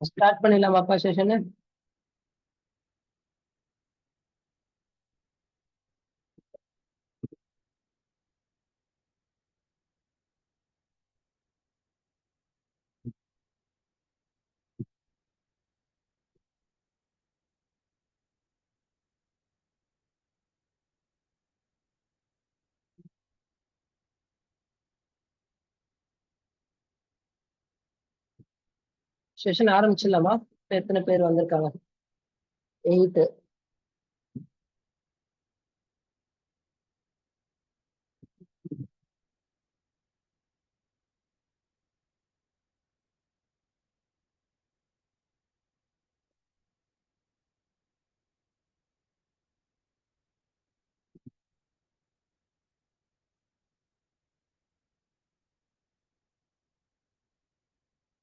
Start பண்ணிடலாமாப்பா session? Session ஆரம்பிச்சிடலாமா? எத்தனை பேர் வந்திருக்காங்க? 8.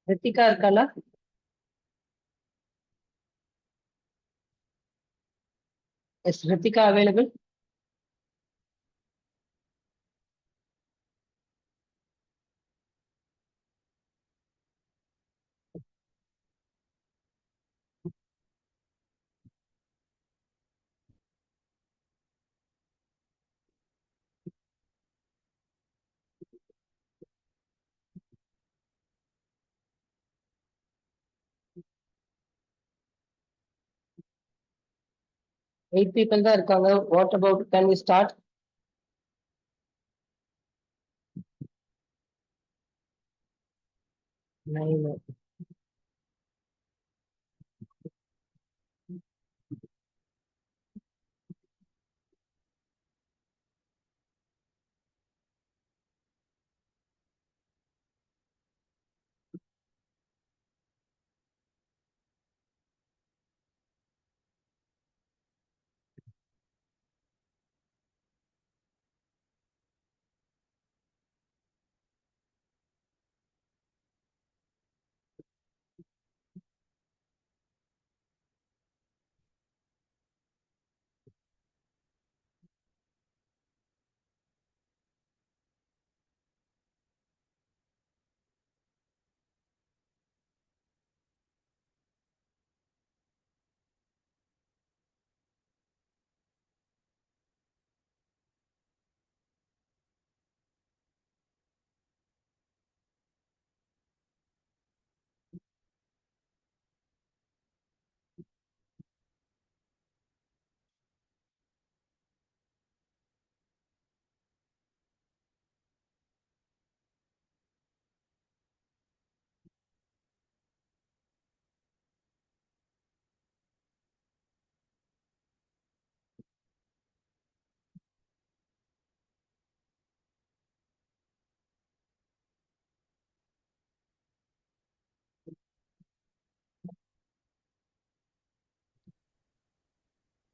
ரித்திகா இருக்காளா? Yes, Rithika available? Eight people தான் இருக்காங்க. What about, can we start? 9.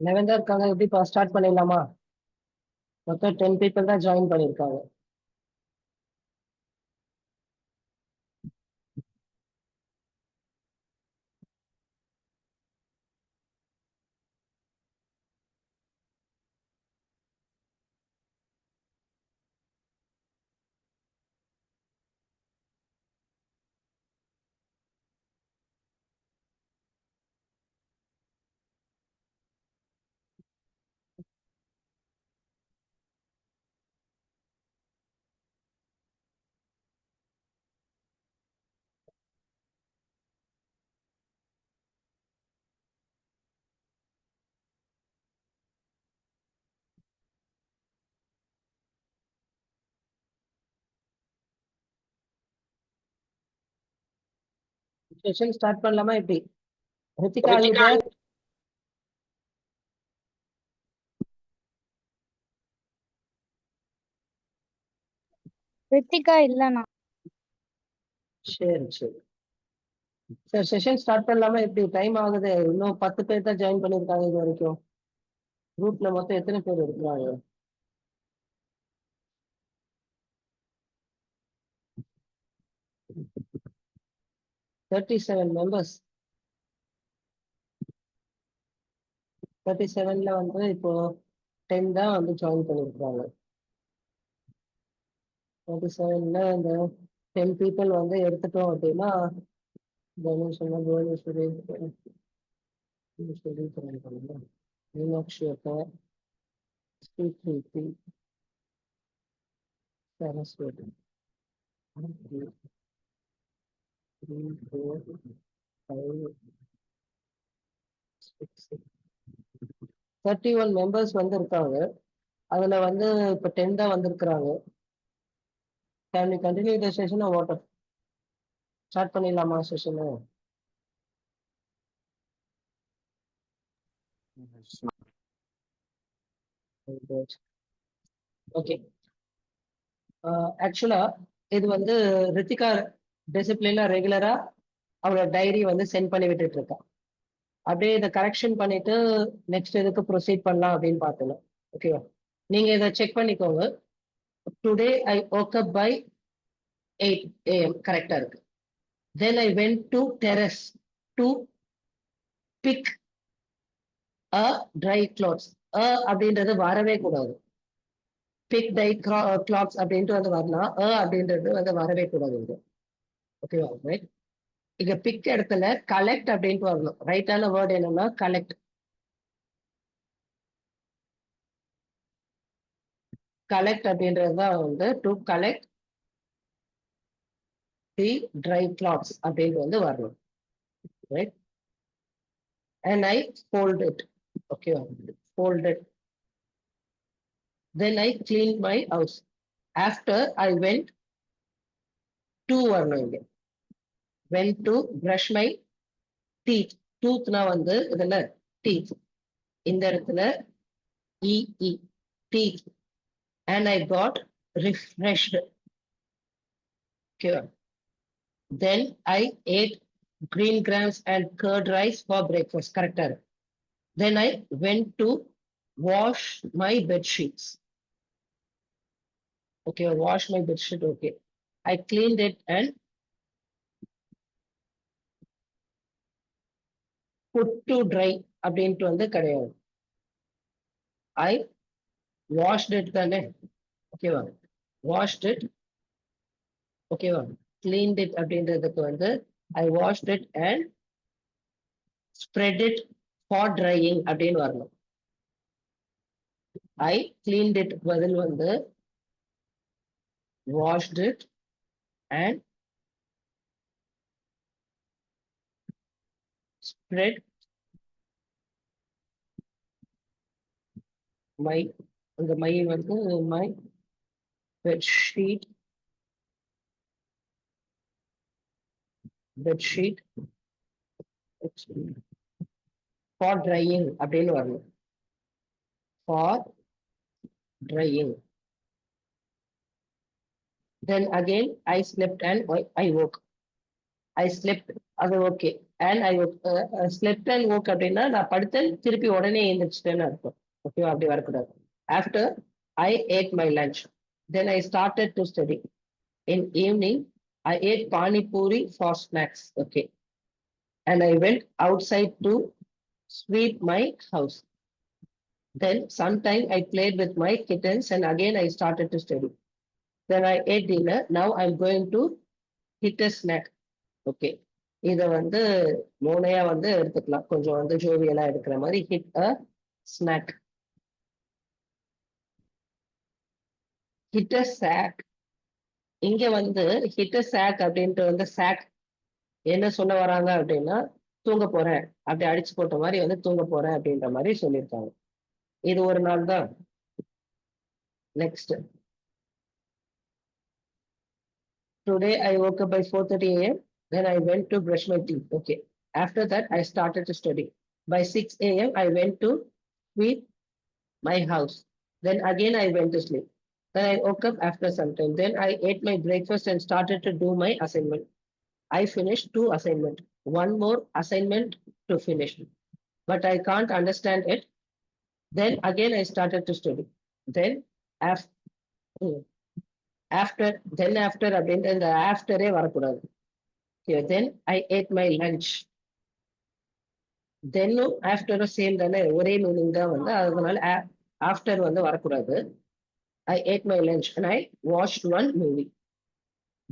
Eleven தான் இருக்காங்க. எப்படிப்பா ஸ்டார்ட் பண்ணிடலாமா? மொத்தம் 10 பீப்புள் தான் ஜாயின் பண்ணியிருக்காங்க. செஷன் ஸ்டார்ட் பண்ணலாமா எப்படி? Ritika are you there? Ritika இல்லண்ணா. சரி சரி சார், செஷன் ஸ்டார்ட் பண்ணலாமா எப்படி? டைம் ஆகுது. இன்னும் 10 பேர் தான் ஜாயின் பண்ணியிருக்காங்க இது வரைக்கும். குரூப்ல மொத்தம் எத்தனை பேர் இருக்கிறாங்க? 37 மெம்பர்ஸ். 37ல வந்து இப்போ 10 தான் வந்து ஜாயின் பண்ணியிருக்காங்க. 37ல இந்த 10 பீப்புள் வந்து எடுத்துட்டோம் அப்படின்னா தனுஷ் புவனேஸ்வரி மீனாட்சி அக்கா ஸ்ரீ சரஸ்வதி 3, 4, 5, 6, 31 மெம்பர்ஸ் வந்து இருக்காங்க. அதுல வந்து இப்ப 10 தான் வந்திருக்கிறாங்க. Can we continue the session or what? Start பண்ணிடலாமா செஷனு? ஓகே. ஆக்சுவலா இது வந்து ரித்திகா டிசிப்ளினா ரெகுலரா அவளோட டைரி வந்து சென்ட் பண்ணி விட்டுட்டு இருக்கா. அப்படியே இதை கரெக்ஷன் பண்ணிட்டு நெக்ஸ்ட் எதுக்கு ப்ரொசீட் பண்ணலாம் அப்படின்னு பார்த்தோம். ஓகேவா? நீங்க இதை செக் பண்ணிக்கோங்க. Today I woke up by 8 AM கரெக்டா இருக்கு. Then I went to terrace to pick a dry clothes. அப்படின்றது வரவே கூடாது. பிக் டை கிளாத்ஸ் அப்படின்ட்டு வந்து வரலாம். அப்படின்றது வந்து வரவே கூடாது. ஓகேவா? ரைட். இங்க பிக் இடத்துல கலெக்ட் அப்படின்ட்டு வரணும். ரைட்டான வேர்ட் என்னன்னா கலெக்ட். கலெக்ட் அப்படின்றது தான் வந்து to collect the try clothes அப்படின்ட்டு வந்து வரணும். Right. And I fold it. ஓகேவா? fold it. Then I cleaned my house. After I went to வரணும் இங்க. Went to brush my teeth. Toothனா வந்து இதுல teeth. இந்த இடத்துல EE teeth. And I got refreshed. Okay. Then I ate green grams and curd rice for breakfast. Correct. Then I went to wash my bed sheets. Okay, wash my bed sheet. Okay. I cleaned it and put to dry. அப்படின்ட்டு வந்து கிடையாது. I washed it தானே. ஓகேவா? Washed it. ஓகேவா? Cleaned it அப்படின்றதுக்கு வந்து I washed it and spread it for drying அப்படின்னு வரணும். I cleaned it பதில் வந்து washed it and spread my அந்த மை வந்து my bed sheet for drying அப்படின்னு வரணும். For drying. Then again I slept and I woke. I slept அது okay. And I woke, slept and woke அப்படின்னா நான் படுத்தேன் திருப்பி உடனே எழுந்திரிச்சிட்டேன்னு அர்த்தம். ஓகேவா? அப்படி வரக்கூடாது. After I ate my lunch. Then I started to study. In evening, I ate pani puri for snacks. Okay. And I went outside to sweep my house. Then sometime I played with my kittens and again I started to study. Then I ate dinner. Now I'm going to hit a snack. Okay. இதை வந்து மூணையா வந்து எடுத்துக்கலாம். கொஞ்சம் வந்து ஜோவியலா எடுக்கிற மாதிரி hit a snack. Hit a sack. இங்க வந்து hit a sack அப்படின்ட்டு வந்து sack என்ன சொல்ல வராங்க அப்படின்னா தூங்க போறேன் அப்படி அடிச்சு போட்ட மாதிரி வந்து தூங்க போறேன் அப்படின்ற மாதிரி சொல்லியிருக்காங்க. இது ஒரு நாள் தான். Next. Today I woke up by 4:30 AM. Then I went to brush my teeth. Okay. After that I started to study. By 6 AM I went to sweep my house. Then again I went to sleep. Then I woke up after some time. Then I ate my breakfast and started to do my assignment. I finished 2 assignments. One more assignment to finish. But I can't understand it. Then again I started to study. Then after அப்படின்ற இந்த ஆஃப்டரே வரக்கூடாது. Then I ate my lunch. தென்னும் ஆஃப்டரும் same தானே, ஒரே meaning தான் வந்து, அதனால ஆஃப்டர் வந்து வரக்கூடாது. I ate my lunch and I watched one movie.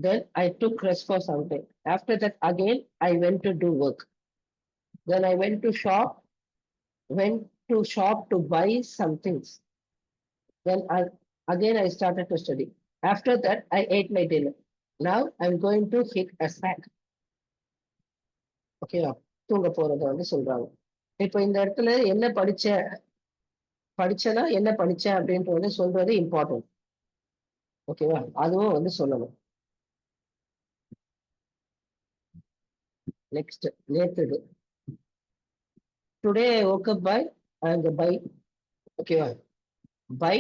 Then I took rest for some time. After that, again, I went to do work. Then I went to shop to buy some things. Then I started to study. After that, I ate my dinner. Now I'm going to hit a snack. ஓகேவா? தூங்க போறத வந்து சொல்றாங்க. இப்போ இந்த இடத்துல என்ன படிச்சேன்னா என்ன படிச்சேன் அப்படின்றது சொல்றது இம்பார்ட்டன்ட். ஓகேவா? அதுவும் வந்து சொல்லணும். நெக்ஸ்ட் நேத்துது. Today I woke up by ஓகேவா? By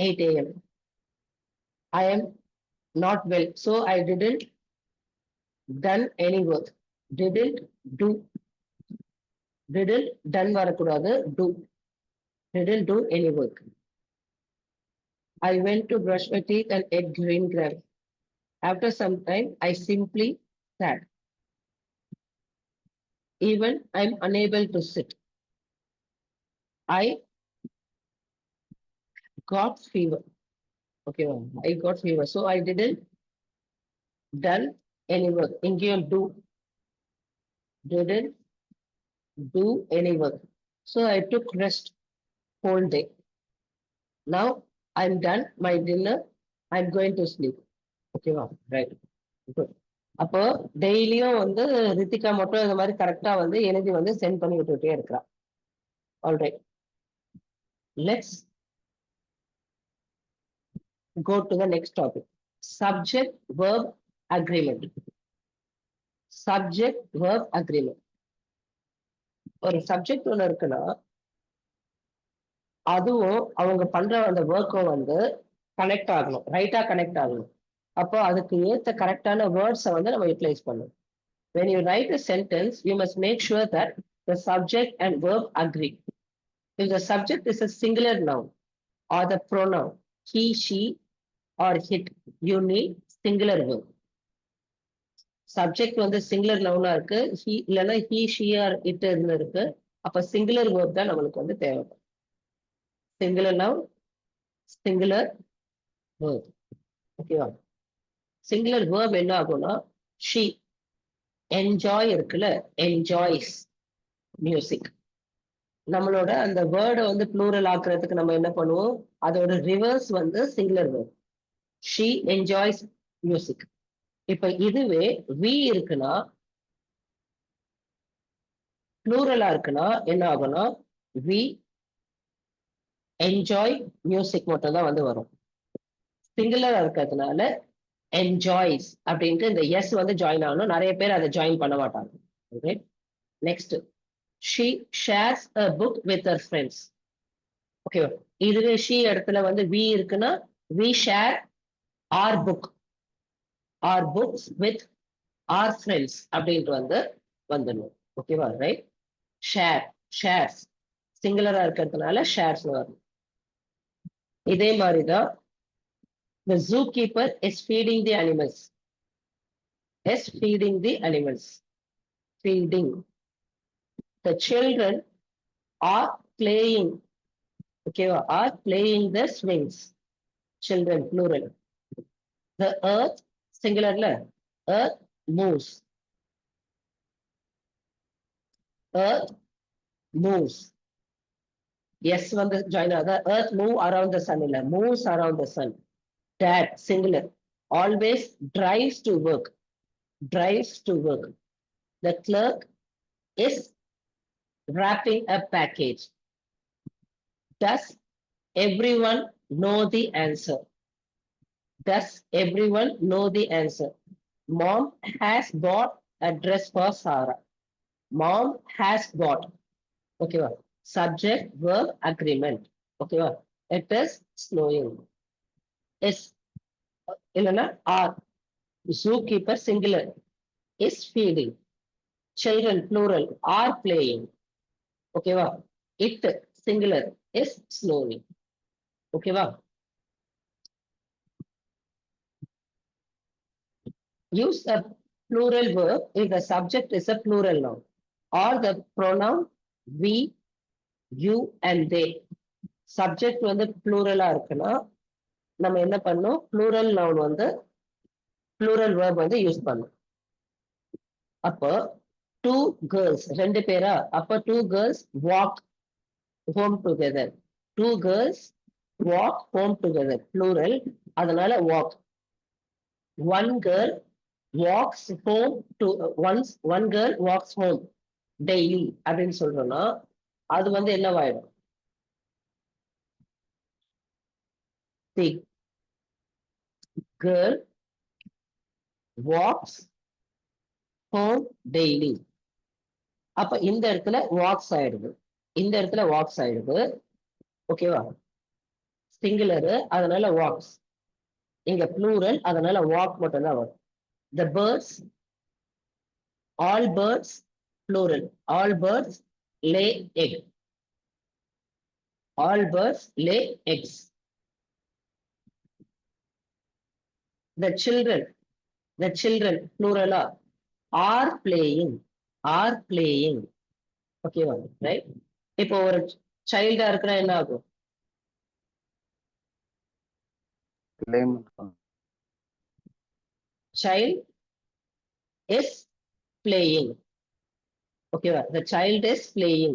8 a.m. I am not well, so I didn't done any work. Didn't done வரக்கூடாது. Didn't do any work. I went to brush my teeth and ate green grass. After some time, I simply sat. Even I'm unable to sit. I got fever. Okay, I got fever. So I didn't done any work. இங்கேயும் didn't do any work. So I took rest whole day. Now I'm done my dinner. I'm going to sleep. Okay, right. Good. அப்போ டெய்லியும் வந்து ரித்திகா மட்டும் இந்த மாதிரி கரெக்டா வந்து எழுதி வந்து சென்ட் பண்ணி விட்டுட்டே இருக்கிறா. Alright, let's go to the next topic. Subject verb agreement. Subject verb agreement. ஒரு சப்ஜெக்ட் ஒன்று இருக்குன்னா அதுவும் அவங்க பண்ற அந்த ஒர்க்கும் வந்து கனெக்ட் ஆகணும், ரைட்டா கனெக்ட் ஆகணும். அப்போ அதுக்கு ஏற்ற கரெக்டான வேர்ட்ஸை வந்து நம்ம யூட்டிலைஸ் பண்ணணும். When you write a sentence, you must make sure that the subject and verb agree. If the subject is a singular noun or the pronoun he, she or it, you need singular verb. Subject வந்து singular noun இருக்கு, he இல்லனா he, she or it இருக்கு. அப்ப singular verb தான் நம்மளுக்கு வந்து தேவை. Singular noun, singular verb. ஓகேவா? singular verb என்ன ஆகும்னா she enjoy இருக்குல்ல, enjoys music. நம்மளோட அந்த வேர்டை வந்து ப்ளூரல் ஆக்குறதுக்கு நம்ம என்ன பண்ணுவோம், அதோட ரிவர்ஸ் வந்து singular word. she enjoys music. இப்ப இதுவே we இருக்குன்னா, ப்ளூரலா இருக்குன்னா என்ன ஆகும்னா we enjoy music மட்டும் தான் வந்து வரும். சிங்குலரா இருக்கிறதுனால enjoys அப்படின்ட்டு இந்த எஸ் வந்து ஜாயின் ஆகணும். நிறைய பேர் அதை ஜாயின் பண்ண மாட்டாங்க. Okay, next she shares a book with her friends. Okay, இதுவே she இடத்துல வந்து we இருக்குன்னா we share our books with our friends அப்படின்ட்டு வந்து வந்துடணும். ஓகேவா? ரைட், shares சிங்குலரா இருக்கிறதுனால ஷேர்ஸ் வரும். இதே மாதிரிதான் the zookeeper is feeding the animals. Feeding. The children are playing. Okay, are playing the swings. Children, plural. The earth, singular, earth moves. Earth moves. Yes, when the join the earth move around the sun, moves around the sun. Dad, singular, always drives to work. The clerk is wrapping a package. Does everyone know the answer? Mom has bought a dress for Sarah. Mom has bought. Okay, subject verb agreement. Okay, it is snowing. Is ilana are. Zookeeper singular is feeding. Children plural are playing. Okay, it singular is snowing. Okay, use a plural verb if the subject is a plural noun or the pronoun we, you and they. Subject வந்து plural இருக்குன்னா நம்ம என்ன பண்ணோம், plural noun வந்து plural verb வந்து use பண்ணும். அப்போ 2 girls 2 பேரா, அப்போ 2 girls walk home together. 2 girls walk home together plural, அதனால walk. 1 girl walks home to one girl walks home daily அப்படின்னு சொல்றோம்னா அது வந்து என்னவாயிடும்? The girl walks home daily. அப்ப இந்த இடத்துல வாக்ஸ் ஆயிடுது, இந்த இடத்துல வாக்ஸ் ஆயிடுது. ஓகேவா? சிங்குலரு, அதனால வாக்ஸ். இங்க ப்ளூரல், அதனால வாக் மட்டும் தான் வரும். The birds, all birds plural, all birds lay egg, all birds lay eggs. The children ப்ளூரலா ஆர் பிளேயிங், ஆர் பிளேயிங். ஓகேவா? ரைட். இப்போ ஒரு சைல்டா இருக்கிறா என்ன ஆகும்? Child is playing. Okay, the child is playing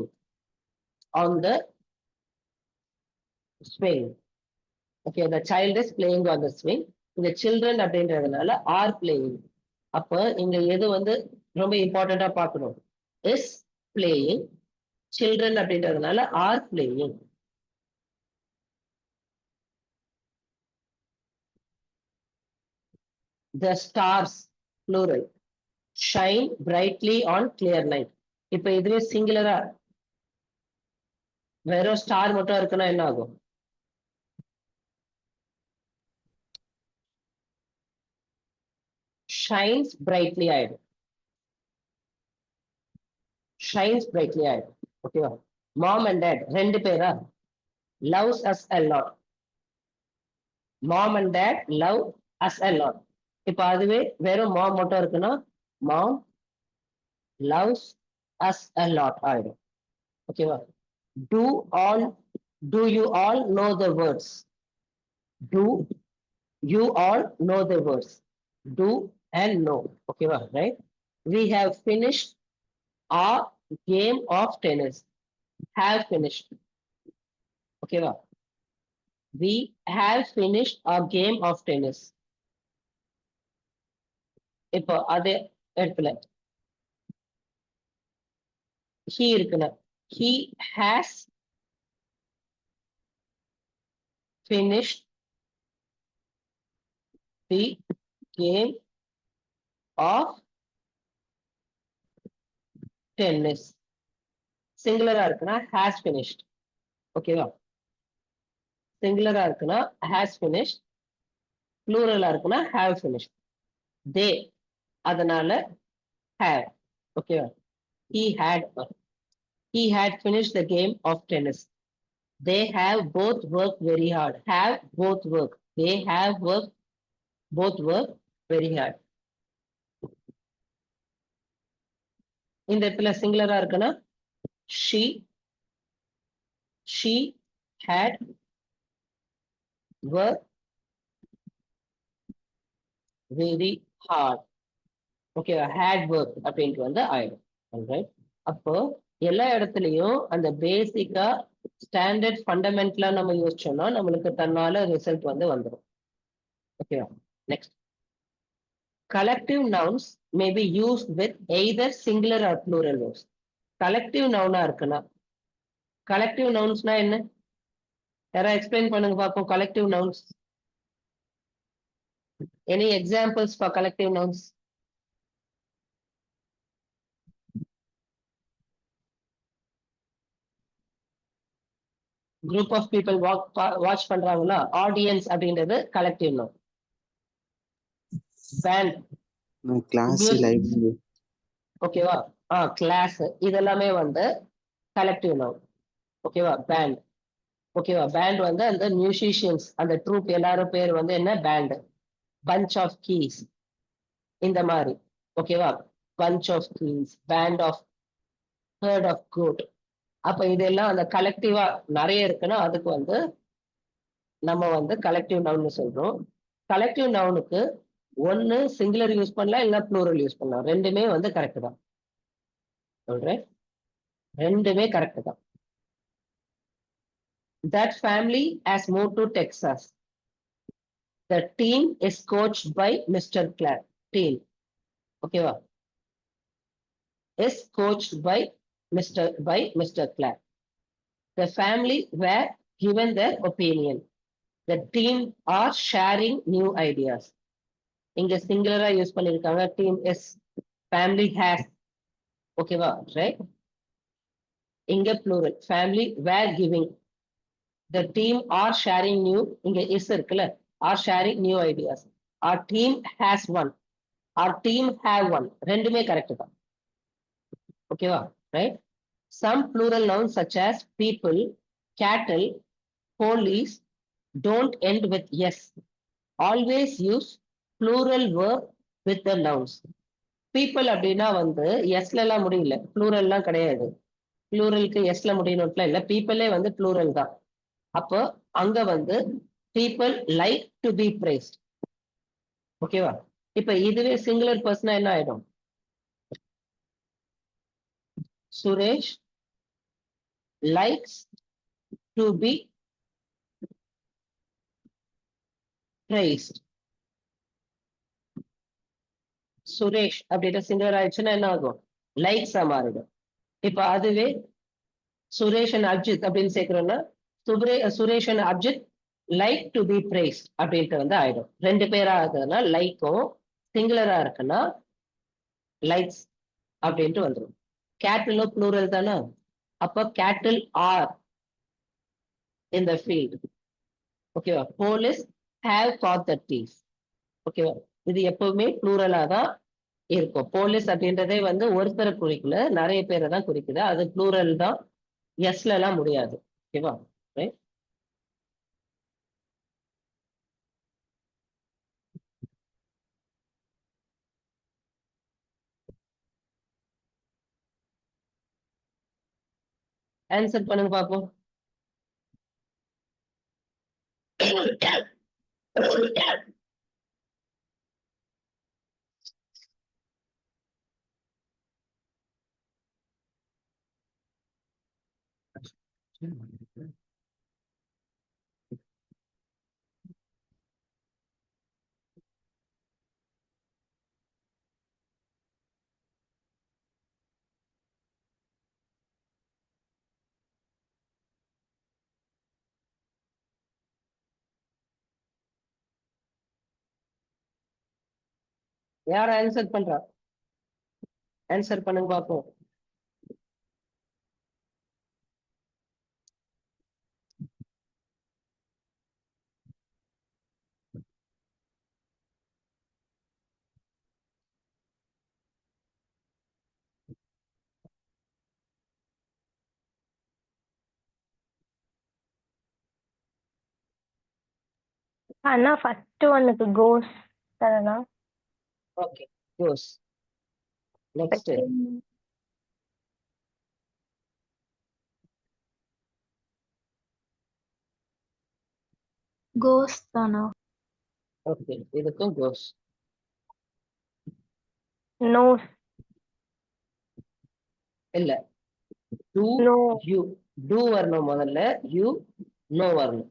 on the swing. Okay, the child is playing on the swing. The children அப்படின்றதுனால are playing. அப்ப இங்க எது வந்து ரொம்ப இம்பார்ட்டண்டா பார்க்கணும்? is playing. children அப்படின்றதுனால are playing. The stars plural shine brightly on clear night. இப்ப இதுவே சிங்குலரா வெறும் ஸ்டார் மட்டும் இருக்குன்னா என்ன ஆகும்? shines brightly ஆயிடும், shines brightly ஆயிடும். ஓகேவா? mom and dad 2 பேரா, loves us a lot. mom and dad love us a lot. இப்ப அதுவே வெறும் mom மட்டும் இருக்குன்னா mom loves us a lot ஆயிடும். ஓகேவா? do you all know the words? do you all know the words? do and know. ஓகேவா? right. we have finished our game of tennis. have finished. ஓகேவா? we have finished our game of tennis. இப்போ அதே இடத்துல he இருக்குல்ல, he has finished the game of tennis. சிங்குலரா இருக்குன்னா has finished. ஓகேவா? சிங்குலரா இருக்குன்னா has finished, ப்ளூரலா இருக்குன்னா have finished. they அதனால have. ஓகேவா? he had finished the game of tennis. they have both worked very hard. have both work, they have worked both work very hard. இந்த இடத்துல சிங்குலரா இருக்குன்னா she had worked very hard. ஓகேவா? had work அப்படின்ட்டு வந்து ஆயிடும். Alright. அப்போ எல்லா இடத்துலயும் அந்த பேசிக்கா ஸ்டாண்டர்ட் ஃபண்டமெண்டலா நம்ம யோசிச்சோம்னா நம்மளுக்கு தன்னால ரிசல்ட் வந்து வந்துடும். ஓகேவா? Next, collective nouns may be used with either singular or plural verbs. collective noun-ஆ இருக்குன்னா, collective nouns-னா என்ன? யாரா எக்ஸ்பிளைன் பண்ணுங்க பாப்போம். collective nouns. any examples for collective nouns? group of people watch பண்றாங்களா, audience அப்படின்றது collective noun. band, class, music, library. ஓகேவா? Class, இதெல்லாமே வந்து collective noun. ஓகேவா? band. ஓகேவா? பேண்ட் வந்து அந்த மியூசிஷியன்ஸ், அந்த ட்ரூப் எல்லாரும் பேர் வந்து என்ன? பேண்ட். bunch of keys இந்த மாதிரி. ஓகேவா? bunch of keys, band of, herd of goat. அப்ப இதெல்லாம் அந்த கலெக்டிவா நிறைய இருக்குன்னா அதுக்கு வந்து நம்ம வந்து கலெக்டிவ் நவுன் சொல்றோம். கலெக்டிவ் நவுனுக்கு ஒன்னு சிங்குலர் யூஸ் பண்ணலாம் இல்ல ப்ளூரல் யூஸ் பண்ணலாம், ரெண்டுமே வந்து கரெக்ட் தான். சொல்றேன், ரெண்டுமே கரெக்ட் தான். That family has moved to Texas. The team is coached by Mr. Clark. Team, ஓகேவா, is coached by Mr. Clark. The family were given their opinion. The team are sharing new ideas. இங்க சிங்குலரா use பண்ணிருக்காங்க, team is, family has, ஓகேவா, right. இங்க plural, family were giving, the team are sharing new, இங்க is இருக்குல்ல, are sharing new ideas. Our team has won, our team have won, ரெண்டுமே correct தான். ஓகேவா, right. Some plural nouns such as people, cattle, police don't end with yes. Always use plural verb with the nouns. People அப்படின்னா வந்து எஸ்ல எல்லாம் முடியல, ப்ளூரல்லாம் கிடையாது. ப்ளூரலுக்கு எஸ்ல முடியணும்ல இல்ல, பீப்புளே வந்து ப்ளூரல் தான். அப்போ அங்க வந்து people like to be praised. ஓகேவா, இப்ப இதுவே சிங்குலர் பர்சனா என்ன ஆயிடும்? Suresh likes to be praised. Suresh அப்படின்ற சிங்குலர் ஆயிடுச்சுன்னா என்ன ஆகும்? லைக்ஸா மாறிடும். இப்ப அதுவே சுரேஷ் அண்ட் அப்ஜித் அப்படின்னு சேர்க்கிறோம்னா Suresh and Abhijit like to be praised அப்படின்ட்டு வந்து ஆயிடும். ரெண்டு பேரா இருக்குதுன்னா லைக்கும், சிங்குலரா இருக்குன்னா லைக்ஸ் அப்படின்ட்டு வந்துடும். கேட்டிலோ ப்ளூரல் தானே, அப்போ கேட்டில் ஆர் இன் த ஃபீல்ட். ஓகேவா, police have God the thief. ஓகேவா, இது எப்பவுமே ப்ளூரலா தான் இருக்கும். போலீஸ் அப்படின்றதே வந்து ஒருத்தரை குறிக்கல, நிறைய பேரை தான் குறிக்குது, அது ப்ளூரல் தான், எஸ்ல எல்லாம் முடியாது. ஓகேவா, ஆன்சர் பண்ணுங்க பாப்போம். யார் ஆன்சர் பண்றா? ஆன்சர் பண்ணுங்க பாப்போம். அண்ணா ஃபர்ஸ்ட் ஒன்னுக்கு கோஸ் தானா? ஓகே, கோஸ். நெக்ஸ்ட் கோஸ் தானா? ஓகே, இதுக்கும் கோஸ். நோஸ். இல்ல, டு நோ. யூ, டு வரணும் முதல்ல, யூ நோ வரணும்.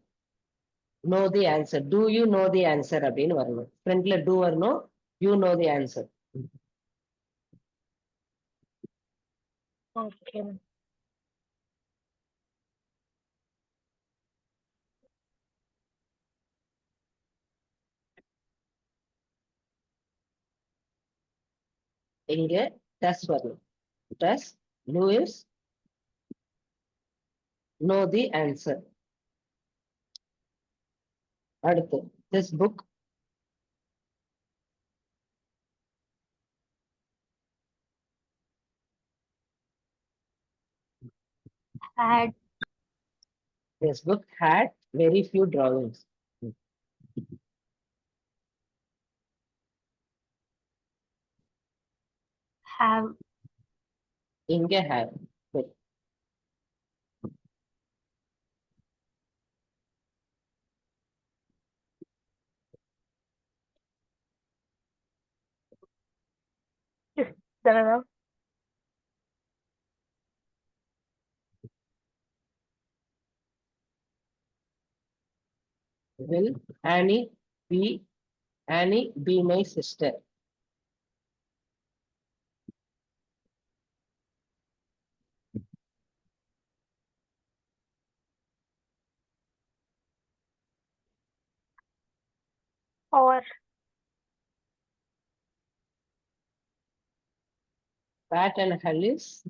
No the answer, to you know the answer அப்படின்னு வரணும். ஃப்ரண்ட்ல டு வரணும், you know the answer. Okay. இங்க டஸ் வரணும். டஸ் லூயிஸ் நோ தி ஆன்சர். அடுத்து this book Had. this book had very few drawings. Have. இங்க have. Good. தானே ma'am? Will Annie be my sister? Or Pat and Alice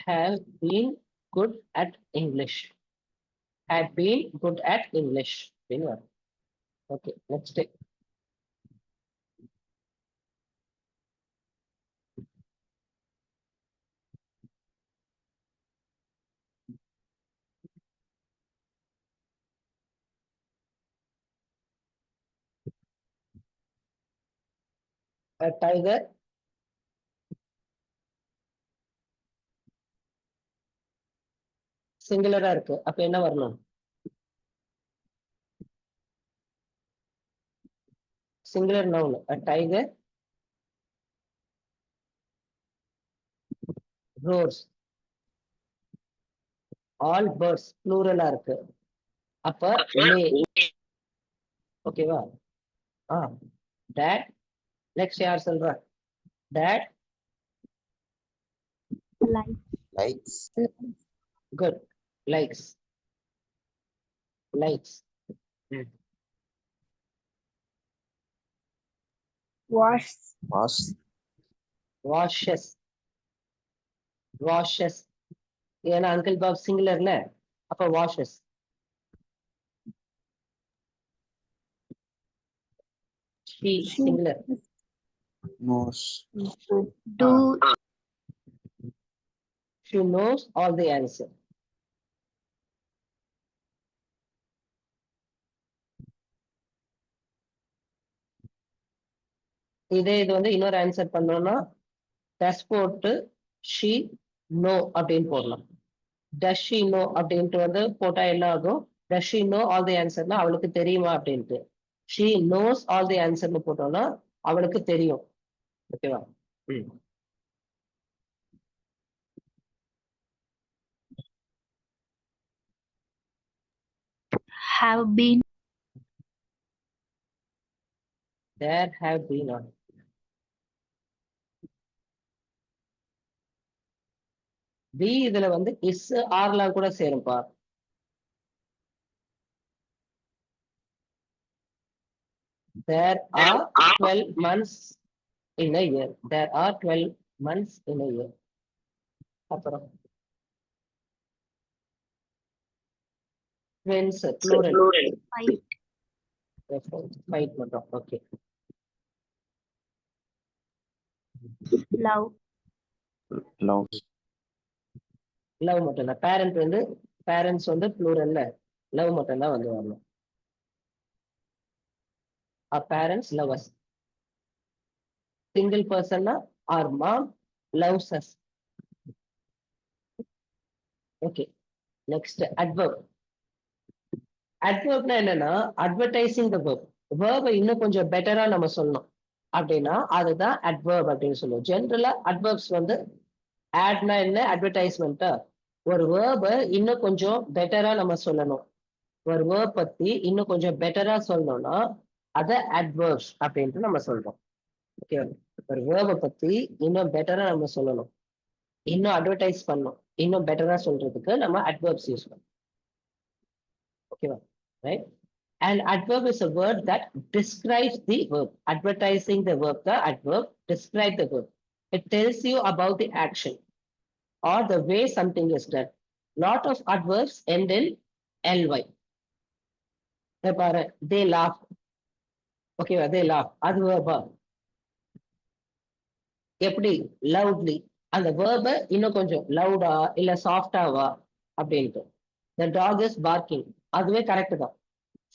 have been good at English. Had been good at English. Okay, next. A tiger சிங்குலரா இருக்கு. அப்ப என்ன வரணும்? Singular noun. A tiger roars. All birds plural இருக்கு. அப்ப lay. ஓகேவா? Dad. Next யார் சொல்றா? Dad. likes. Good. Likes. Washes. ஏன்னா அங்கிள் பாப் சிங்குலர்ல அப்ப washes. She singular. Knows. Do She knows all the answer. இது வந்து இன்னொரு ஆன்சர் பண்ணோம்னா டஸ் போட்டு she know அப்படின்னு போடலாம். does she know அப்படின்ட்டு வந்து போட்டா என்ன ஆகும்? does she know all the answerனா அவளுக்கு தெரியுமா அப்படின்ட்டு. she knows all the answerன்னு போட்டோம்னா அவளுக்கு தெரியும். ஓகேவா? have been. There have been on. B இதுல வந்து is ஆர்லாம் கூட சேரும்பா. There are 12 months in a year. There are 12 months in a year. அப்புறம் twins plural. Fight மட்டும். Okay. Love. லவ் மட்டும் தான். பேரண்ட்ஸ் வந்து ப்ளூரல்ல லவ் மட்டும் தான் வந்து வரணும். Our parents love us. Single person our mom loves us. Okay. Next adverb. Adverbனா என்னன்னா advertising the verb. verb இன்னும் கொஞ்சம் பெட்டரா நம்ம சொல்லணும் அப்படின்னா அதுதான் adverb அப்படின்னு சொல்லுவோம். ஜென்ரலா adverbs வந்து ஆட்னா என்ன? அட்வர்டைஸ்மெண்ட்டா? ஒரு வேர்ப இன்னும் கொஞ்சம் பெட்டரா நம்ம சொல்லணும். ஒரு வேர்ப் பத்தி இன்னும் கொஞ்சம் பெட்டரா சொல்லணும்னா அத அட்வர்ப்ஸ் அப்படின்ட்டு நம்ம சொல்றோம். ஓகே, ஒரு வேர்ப பத்தி இன்னும் பெட்டரா நம்ம சொல்லணும், இன்னும் அட்வர்டைஸ் பண்ணணும், இன்னும் பெட்டரா சொல்றதுக்கு நம்ம அட்வர்ப்ஸ் யூஸ் பண்ணணும். ஓகேவா? Right. And adverb is a word that describes the verb. Advertising the verb, the adverb describe the verb. It tells you about the action or the way something is done. Lot of adverbs end in ly. They laugh. Okay, they laugh. அது verb. எப்படி? Loudly. அந்த verb இன்னும் கொஞ்சம் லவுடா இல்ல சாஃப்டாவா அப்படின்ட்டு. The dog is barking. அதுவே correct தான்.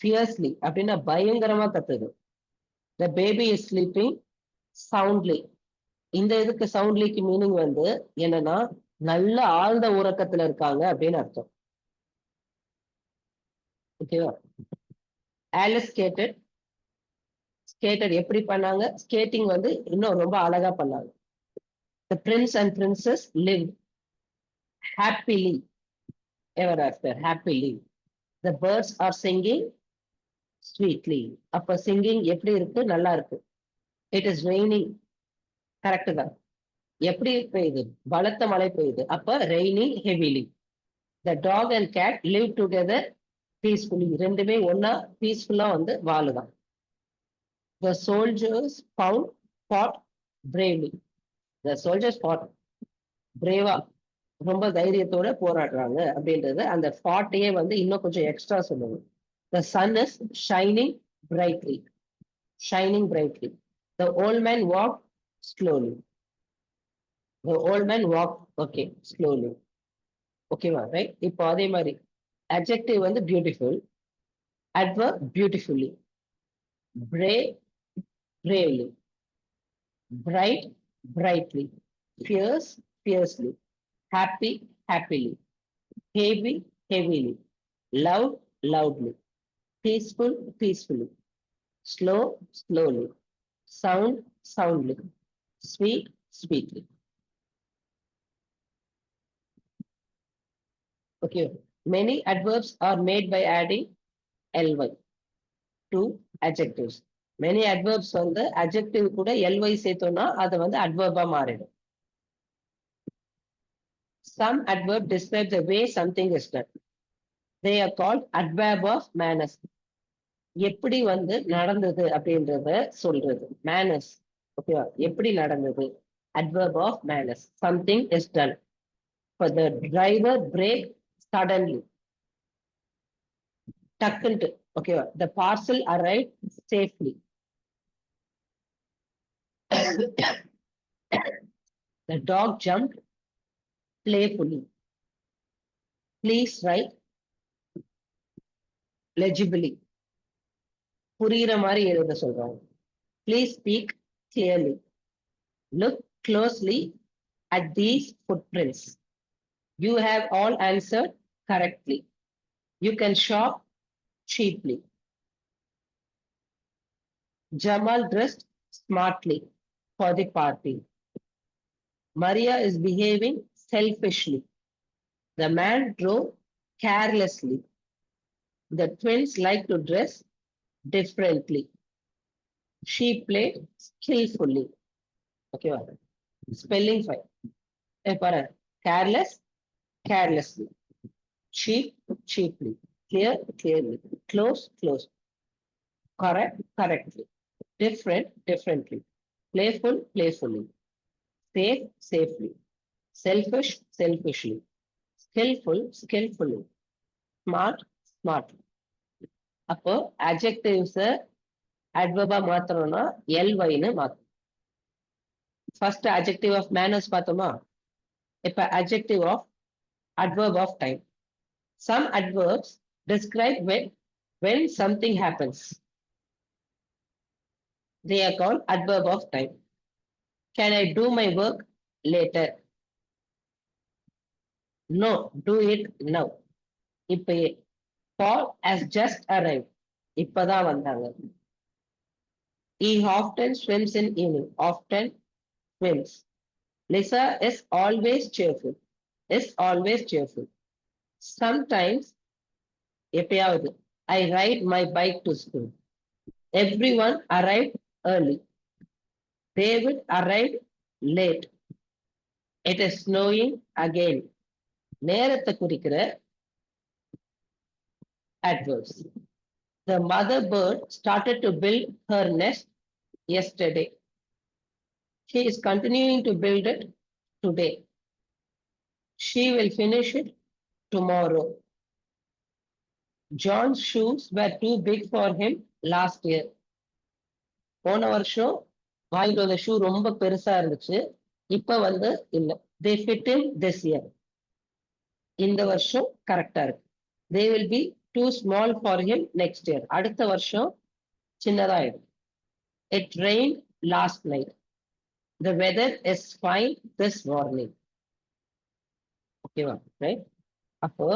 Fiercely அப்படின்னா பயங்கரமா கத்துது. The baby is sleeping soundly. இந்த இதுக்கு சவுண்ட்லிக்கு மீனிங் வந்து என்னன்னா நல்ல ஆழ்ந்த உறக்கத்துல இருக்காங்க அப்படின்னு அர்த்தம். ஓகேவா? Alice skated ஸ்கேட்டட் எப்படி பண்ணாங்க, ஸ்கேட்டிங் வந்து இன்னும் ரொம்ப அழகா பண்ணாங்க. The prince and princess lived happily ever after, happily. The birds are singing sweetly. அப்ப சிங்கிங் எப்படி இருக்கு, நல்லா இருக்கு. It is raining, கரெக்ட் தான். எப்படி பெய்யுது, பலத்த மழை பெய்யுது, அப்ப raining heavily. The dog and cat live together peacefully. ரெண்டுமே ஒன்னா பீஸ்ஃபுல்லா வந்து வாழுதான். The soldiers fought bravely. The soldiers fought பிரேவா, ரொம்ப தைரியத்தோட போராடுறாங்க அப்படின்றது அந்த ஃபாட்டையே வந்து இன்னும் கொஞ்சம் எக்ஸ்ட்ரா சொல்லுங்க. The sun is shining brightly. Shining brightly. The old man walked slowly. The old man walked, okay, slowly. ஓகேவா, ரைட்? இப்போ அதே மாதிரி adjective வந்து beautiful, adverb beautifully, brave bravely, bright brightly, fierce fiercely, happy happily, heavy heavily, loud loudly, peaceful peacefully, slow slowly, sound soundly, sweet sweetly. Okay, many adverbs are made by adding ly to adjectives. Many adverbs வந்து adjective கூட ly சேர்த்தோம்னா அது வந்து adverb-ஆ மாறிடும். Some adverb describe the way something is done. They are called adverb of manners. எப்படி வந்து நடந்தது அப்படின்றத சொல்றது manners. ஓகேவா, எப்படி நடந்தது, adverb of manners. Something is done. For the driver brake suddenly, டக்குன்ட்டு. ஓகேவா, the parcel arrived safely. The dog jumped playfully. Please write legibly. புரியுற மாதிரி எழுத சொல்றாங்க. Please speak clearly. Look closely at these footprints. You have all answered correctly. You can shop cheaply. Jamal dressed smartly for the party. Maria is behaving selfishly. The man drove carelessly. The twins like to dress differently. She played skillfully. Okay, spelling fine. Careless, carelessly. Cheap, cheaply. Clear, clearly. Close, close. Correct, correctly. Different, differently. Playful, playfully. Safe, safely. Selfish, selfishly. Skillful, skillfully. Smart, smartly. அப்போ adjectives adverb-ஆ மாத்தணும்னா ly-ன்னு மாத்தணும். First adjective of manners பார்த்தோமா, இப்ப adjective of adverb of time. Some adverbs describe when something happens. They are called adverb of time. Can I do my work later? No, do it now. இப்ப Paul has just arrived. இப்பதான் வந்தாங்க. He often swims in evening. Often swims. Lisa is always cheerful. Is always cheerful. Sometimes, எப்பயாவது, I ride my bike to school. Everyone arrived early. David arrived late. It is snowing again. நேரத்தை குறிக்கிற adverbs. The mother bird started to build her nest yesterday. She is continuing to build it today. She will finish it tomorrow. John's shoes were too big for him last year. போன வருஷம் வாங்கிட்டு வந்த shoe ரொம்ப பெருசா இருந்துச்சு, இப்ப வந்து இல்ல. They fit him this year. இந்த வருஷம் கரெக்டா இருக்கு. They will be too small for him next year. அடுத்த வருஷம் சின்னதாயிடும். It rained last night. The weather is fine this morning. ஓகேவா, ரைட்? அப்போ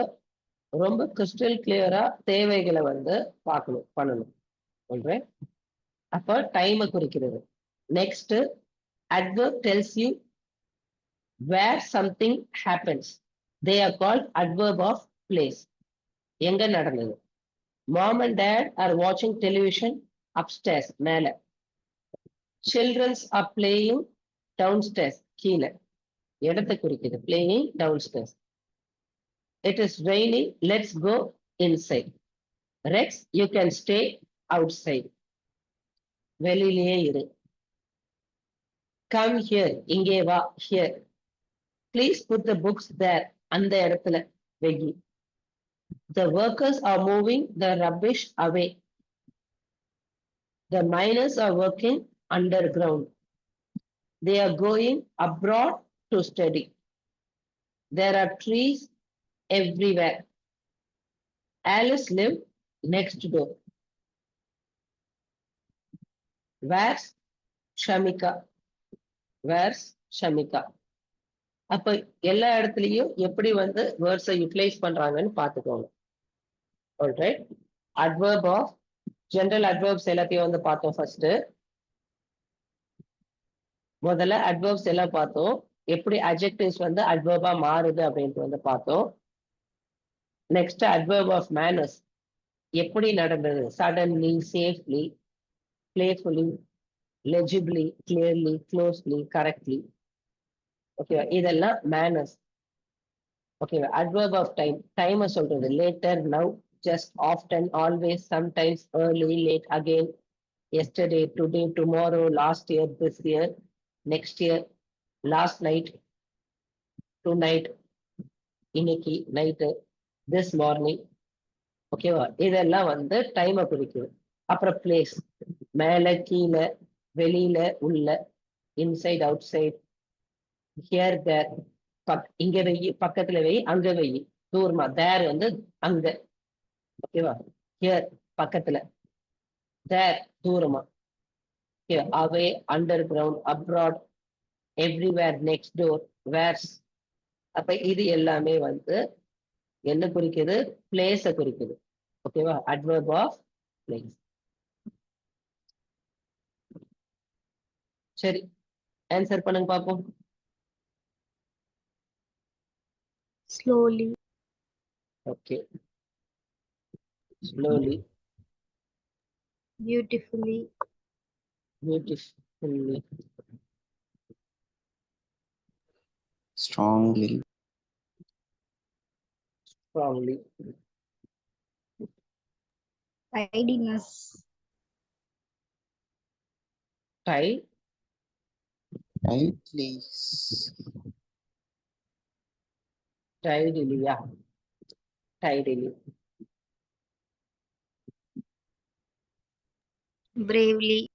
ரொம்ப கிறிஸ்டல் கிளியரா தேவைகளை வந்து பார்க்கணும், பண்ணணும். சொல்றேன். அப்ப டைமை குறிக்கிறது. Next adverb tells you where something happens. They are called adverb of place. எங்க நடந்தது? Mom and dad are watching television upstairs, மேல. Children are playing downstairs, கீழே. இடத்தை குறிக்குது. Playing downstairs. It is raining, let's go inside. Rex, you can stay outside. வெளியிலேயே இரு. Come here, இங்கே வா, here. Please put the books there, அந்த இடத்துல வெகி. The workers are moving the rubbish away. The miners are working underground. They are going abroad to study. There are trees everywhere. Alice lived next door. Where's Shamika? Where's Shamika? அப்ப எல்லா இடத்துலயும் எப்படி வந்து வேர்ட்ஸை utilise பண்றாங்கன்னு பாத்துக்கோங்க. Alright, adverb of general adverbs எல்லாத்தையும் வந்து பார்த்தோம். ஃபர்ஸ்ட் முதல்ல அட்வர்ப்ஸ் எல்லாம் பார்த்தோம். எப்படி அட்ஜெக்டிவ்ஸ் வந்து அட்வர்பா மாறுது அப்படின்ட்டு வந்து பார்த்தோம். நெக்ஸ்ட் அட்வர்ப் ஆஃப் மேனர்ஸ், எப்படி நடந்தது? Suddenly, safely, playfully, legibly, clearly, closely, correctly. ஓகேவா? இதெல்லாம் மேனர்ஸ். ஓகேவா? அட்வர்ப் ஆஃப் டைம், டைமை சொல்றது. Later, now, just, often, always, sometimes, early, late, again, yesterday, today, tomorrow, last year, this year, next year, last night, tonight, இன்னைக்கு night, this morning. ஓகேவா? இதெல்லாம் வந்து டைமை குறிக்குது. அப்புறம் பிளேஸ், மேல, கீழே, வெளியில, உள்ள, இன்சைட், அவுட் சைட், ஹியர், தேர், இங்க வெயி, பக்கத்துல வெயி, அங்க வெயி, தூரமா. தேர் வந்து அங்க. ஓகேவா? ஹியர் பக்கத்துல, தேர் தூரமா. அவே, under ground, abroad, everywhere, next door, verse. அப்ப இது எல்லாமே வந்து என்ன குறிக்குது? பிளேஸ குறிக்குது. ஓகேவா? Adverb of place. சரி, ஆன்சர் பண்ணுங்க பாப்போம். slowly, okay, slowly, beautifully, beautifully, strongly, strongly, tidiness, tie, tightly, டைடிலியா, டைடிலி, bravely,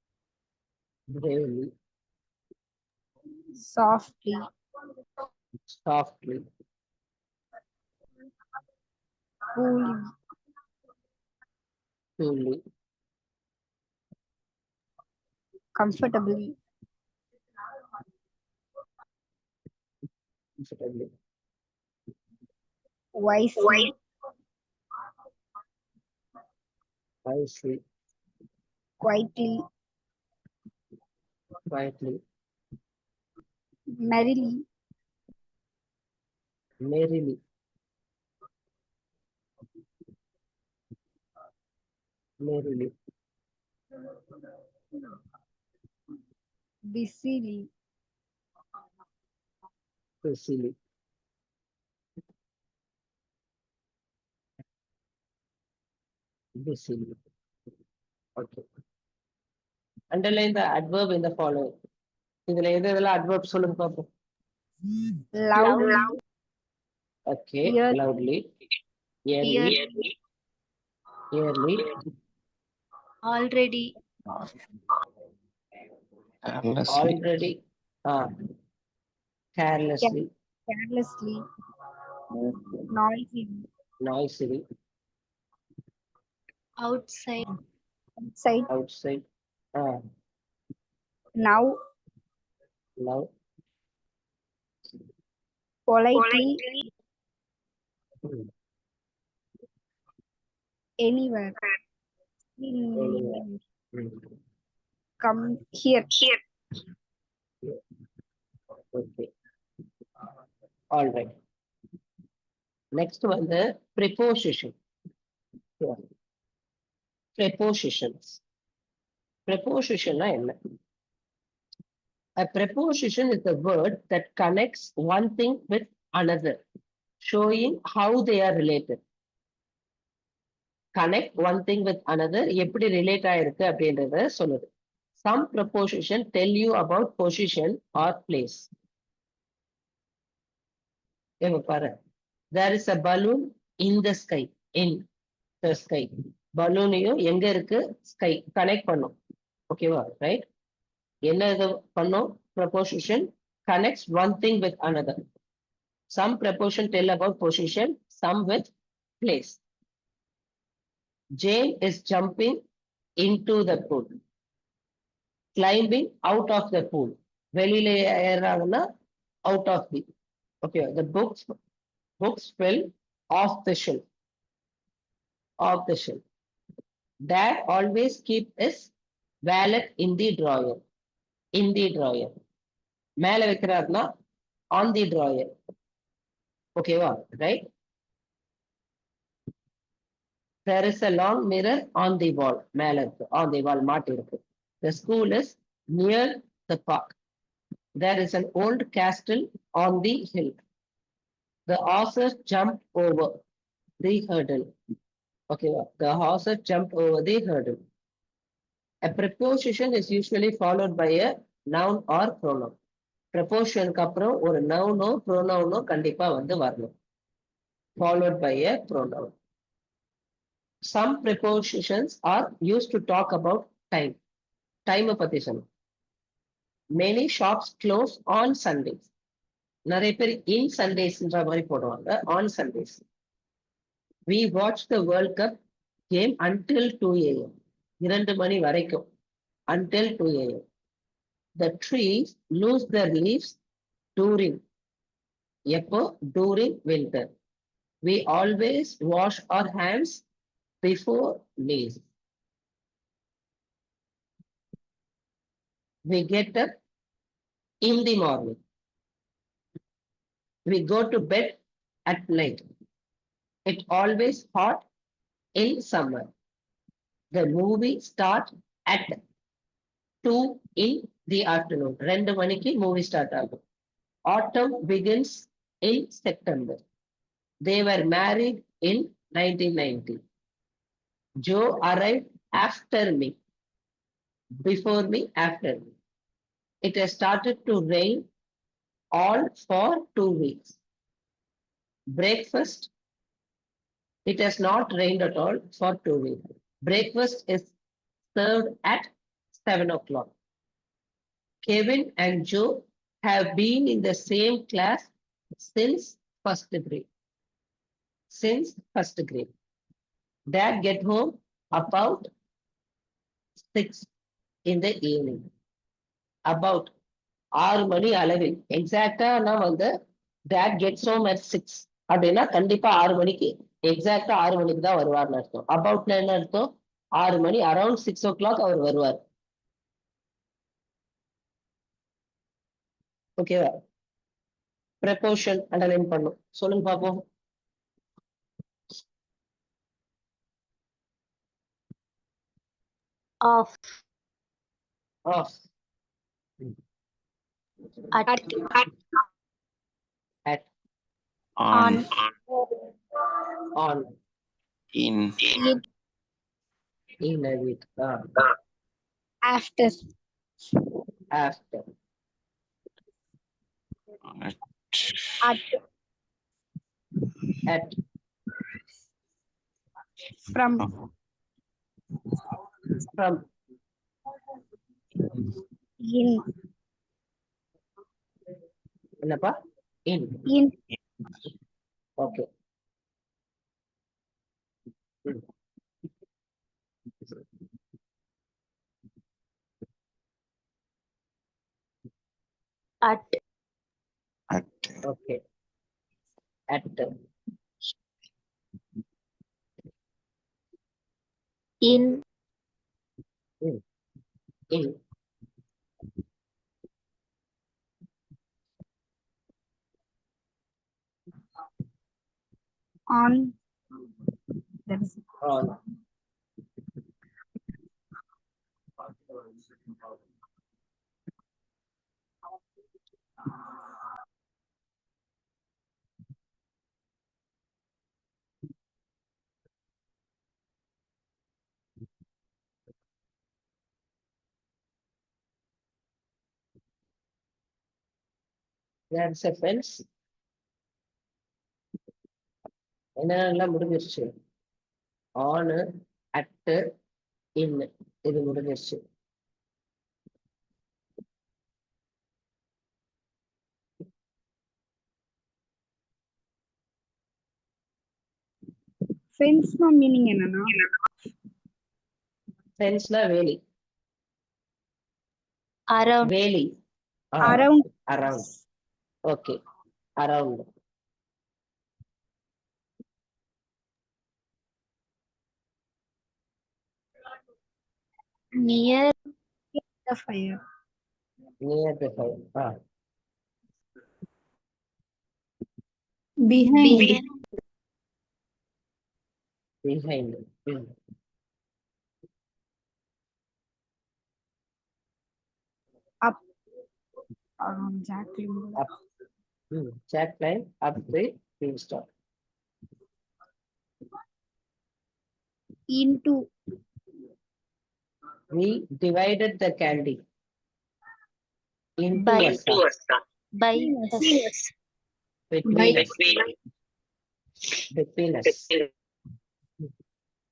bravely, softly, softly, coolly, கூலி, comfortably, comfortably, wisely, wisely, quietly, quietly, merrily, merrily, merrily, busily, busily, busily. Okay. Underline the adverb in the following. இதுல எது எதெல்லாம் adverb சொல்லுங்க பாப்போம். loudly, Okay, Ear- loudly, early, yearly, early, already, carelessly, already, carelessly, carelessly, noisily, noisily, outside, outside, now, now, politely, hmm, anywhere. anywhere. Hmm. come here. Okay. All right. Next one, the preposition. Yeah. Prepositions. Preposition என்ன? A preposition is a word that connects one thing with another, showing how they are related. Connect one thing with another, எப்படி relate ஆயிருக்கு அப்படின்றத சொல்லுது. Some preposition tell you about position or place. இங்க பாரு. There is a balloon in the sky. In the sky. பலூனையும் எங்க இருக்கு sky connect பண்ணும். ஓகேவா? ரைட்? என்ன இது பண்ணும்? Preposition connects one thing with another. Some preposition tell about position, some with place. Jane is jumping into the pool. Climbing out of the pool. வெளியில ஏறாங்கன்னா out of the. Okay, the books fell off the shelf. Off the shelf. Dad always keep his wallet in the drawer. In the drawer. மேல வைக்கிறாருன்னா on the drawer. ஓகேவா? Right? There is a long mirror on the wall. மேல இருக்கு. On the wall மாட்டி இருக்கு. The school is near the park. There is an old castle on the hill. The horses jumped over the hurdle. Okay, the horses jumped over the hurdle. A preposition is usually followed by a noun or pronoun. Prepositionக்கு அப்புறம் ஒரு noun-ஓ pronoun-ஓ கண்டிப்பா வந்து வரணும். Followed by a pronoun. Some prepositions are used to talk about time. Time பத்தி சொல்லணும். Many shops close on Sundays. நிறைய பேர் in Sundaysன்ற மாதிரி போடுவாங்க. On Sundays. We watch the World Cup game until 2 a.m. 2 மணி வரைக்கும். Until 2 a.m. The trees lose their leaves during. எப்போ? During winter. We always wash our hands before meals. We get up in the morning. We go to bed at night. It's always hot in summer. The movie starts at 2 in the afternoon. 2 மணிக்கு movie start ஆகும். Autumn begins in September. They were married in 1990. Joe arrived after me. Before me, after me. It has started to rain all for 2 weeks. Breakfast. It has not rained at all for 2 weeks. Breakfast is served at 7 o'clock. Kevin and Joe have been in the same class since first grade. Since first grade. Dad get home about 6 in the evening. About 6 மணி அளவில். எக்ஸாக்டா நான் வந்து dad gets home at 6 அப்படின்னா கண்டிப்பா 6 மணிக்கு எக்ஸாக்டா 6 மணிக்கு தான் வருவார்னு அர்த்தம். அபவுட்னா என்ன அர்த்தம்? 6 மணி அரௌண்ட் 6 o'clock அவர் வருவார். ஓகேவா? ப்ரெபோஷன் அண்டர்லைன் பண்ணும். சொல்லுங்க பாப்போம். Off. Off. At. At. On. On. In. In a week. After. After. At. At. From. From. In. என்னப்பா? In. In. Okay. At. At. Okay. At. In. In. On. That is On. That's a fence. என்னெல்லாம் முடிஞ்சிருச்சு? On, at, in. இது முடிஞ்சிருச்சு. fence no meaning என்னன்னா Fenceனா வேலி. around வேலி. around Around. Okay. Around. near the fire. Near the fire. Behind. Behind. Up. Exactly. Up. Jack line up the beanstalk. Into. We divided the candy into By. a sum. By us. Between us. Between us.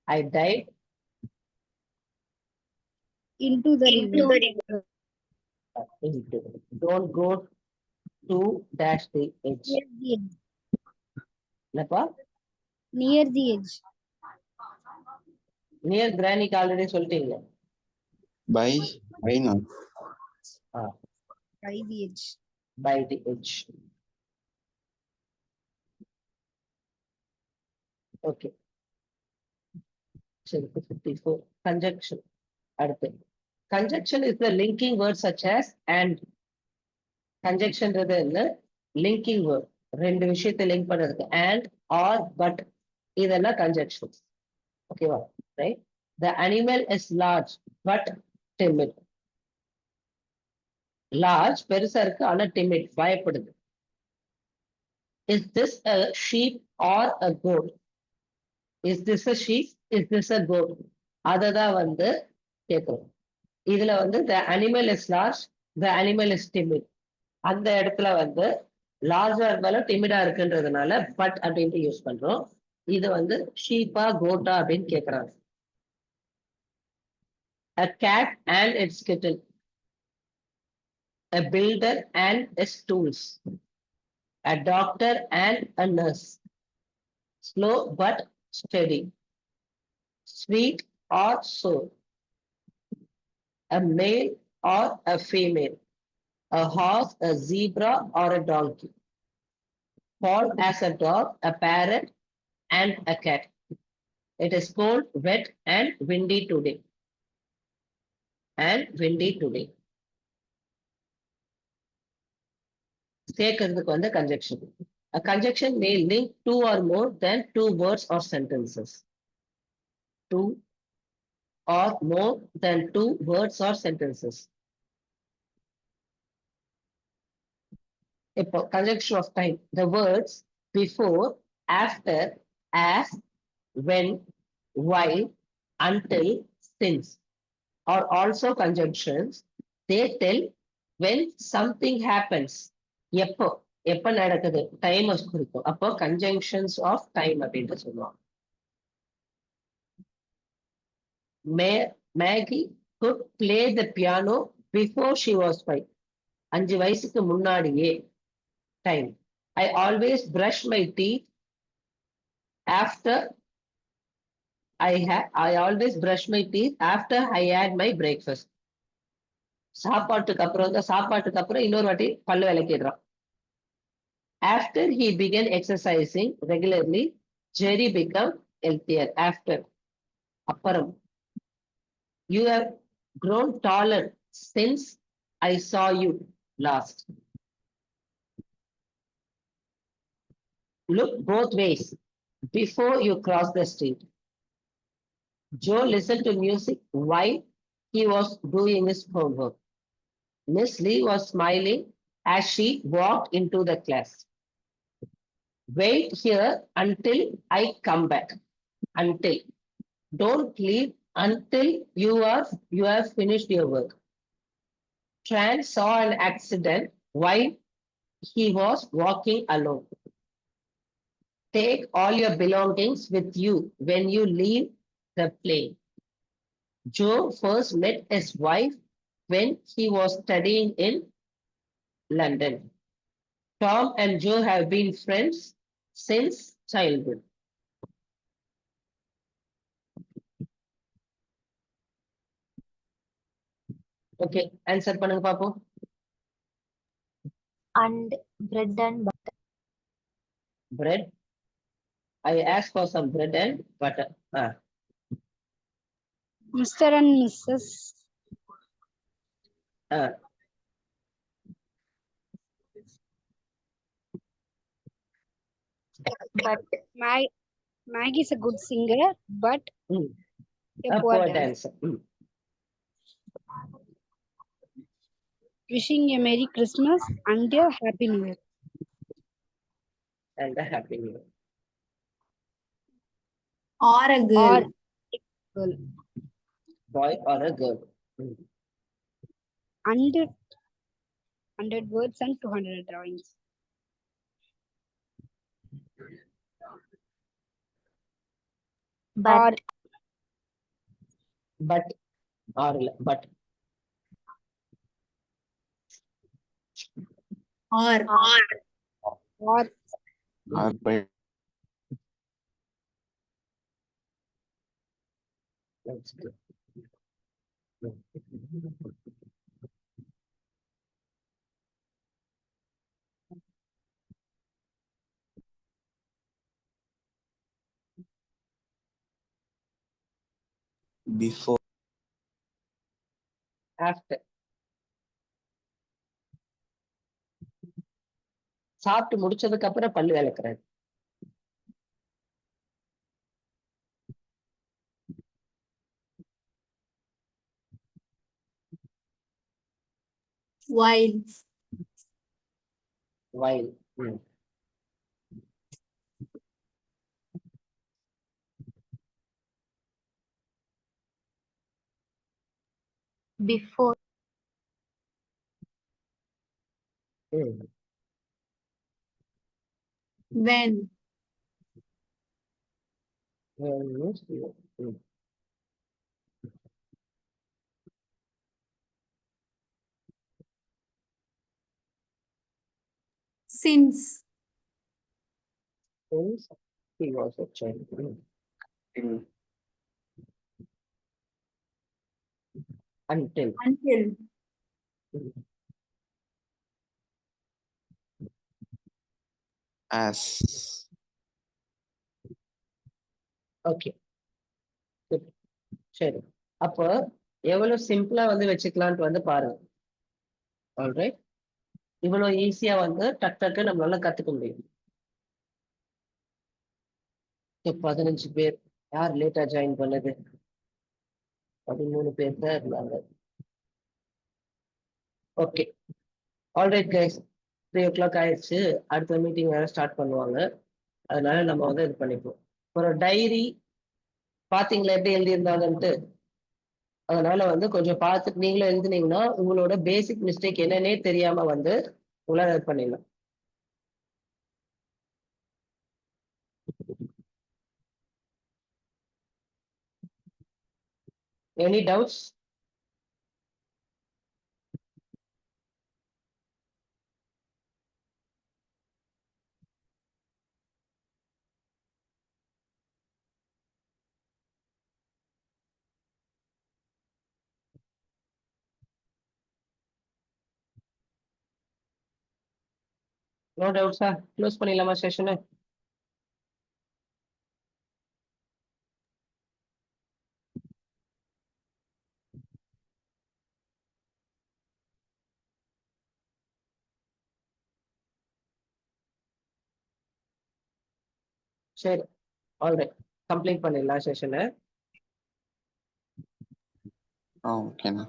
I died Into the river. into. Don't go to dash the edge. Near the edge. என்னப்பா? Near the edge. Near granny already சொல்லிட்டீங்க. By not. By the edge. By the edge. Okay. So 54. Conjunction. அடுத்து. Conjunction is the linking word such as and. Conjunction is linking word. ரெண்டு விஷயத்தை link பண்றதுக்கு and or but இதெல்லாம் conjunctions. ஓகேவா? Right? The animal is large but timid. Large பெருசா இருக்கு ஆனா timid பயப்படுது. Is this a sheep or a goat? Is this a sheep? Is this a goat? அததான் வந்து கேட்கிறோம். இதுல வந்து the animal is large, the animal is timid. அந்த இடத்துல வந்து லார்ஜா இருந்தாலும் டிமிடா இருக்குன்றதுனால பட் அப்படின்ட்டு யூஸ் பண்றோம். இது வந்து ஷீப்பா கோட்டா அப்படின்னு கேக்குறாங்க. A cat and its kitten. A builder and its tools. A doctor and a nurse. Slow but steady. Sweet or sour. A male or a female. A horse, a zebra or a donkey. Fall as a dog, a parrot and a cat. It is cold, wet and windy today. And windy today. சேர்க்கிறதுக்கு வந்து conjunction. A conjunction may link two or more than two words or sentences. Two or more than two words or sentences. இப்போ conjunction of time. The words before, after, as, when, while, until, since are also conjunctions. They tell when something happens. எப்போ எப்ப நடக்குது time குறிக்கும். அப்போ conjunctions of time அப்படின்னு சொல்லுவாங்க. Maggie could play the piano before she was 5. 5 வயசுக்கு முன்னாடியே time. I always brush my teeth after I always brush my teeth after I had my breakfast. சாப்பாட்டுக்கு அப்புறம் இன்னொரு வாட்டி பல்லு விளக்கிடுறான். After he began exercising regularly, Jerry became healthier. After அப்புறம் you have grown taller since I saw you last. Look both ways. before you cross the street. Joe listened to music while he was doing his homework. Miss Lee was smiling as she walked into the class. Wait here until I come back. Until. Don't leave until you have finished your work. Tran saw an accident while he was walking alone. Take all your belongings with you when you leave the plane. Joe first met his wife when he was studying in London. Tom and Joe have been friends since childhood. Okay, answer பண்ணுங்க பாப்போம். And bread and butter. Bread. I asked for some bread and butter. Mr. and Mrs. But Maggie is a good singer, but a poor poor dancer. dancer. Wishing a Merry Christmas and a Happy New Year. And a happy new year. or a girl. Girl. Boy or a girl. 100 words and 200 drawings. But But or but or Or Or by that's good. before After. சாப்பிட்டு முடிச்சதுக்கு அப்புறம் பல்லு விளக்குறது. while. While. Before. When. Since. Since he was a child. Until. Until. as okay சரி அப்ப எவ்வளவு சிம்பிளா வந்து வச்சுக்கலான்ட்டு வந்து பாருங்க. ஆல்ரைட், இவ்வளவு ஈஸியா வந்து டக் டக்கு நம்மளால கத்துக்க முடியும். 15 பேர் யார் லேட்டா ஜாயின் பண்ணது? 13 பேர் தான் இருந்தாங்க. ஓகே, ஆல்ரைட் கைஸ், 3 o'clock ஆயிடுச்சு. அடுத்த மீட்டிங் வேற ஸ்டார்ட் பண்ணுவாங்க. அதனால நம்ம வந்து இது பண்ணிப்போம். ஒரு டைரி பாத்தீங்களா எப்படி எழுதியிருந்தாங்கன்ட்டு? அதனால வந்து கொஞ்சம் பார்த்துட்டு நீங்களும் எழுதுனீங்கன்னா உங்களோட பேசிக் மிஸ்டேக் என்னன்னே தெரியாம வந்து உங்களால இது பண்ணிடலாம். Any doubts? நோ டவுட்ஸா? க்ளோஸ் பண்ணிடலாமா செஷனை? சரி, ஆல்ரைட், கம்ப்ளீட் பண்ணிடலாம் செஷனை. ஓகேண்ணா.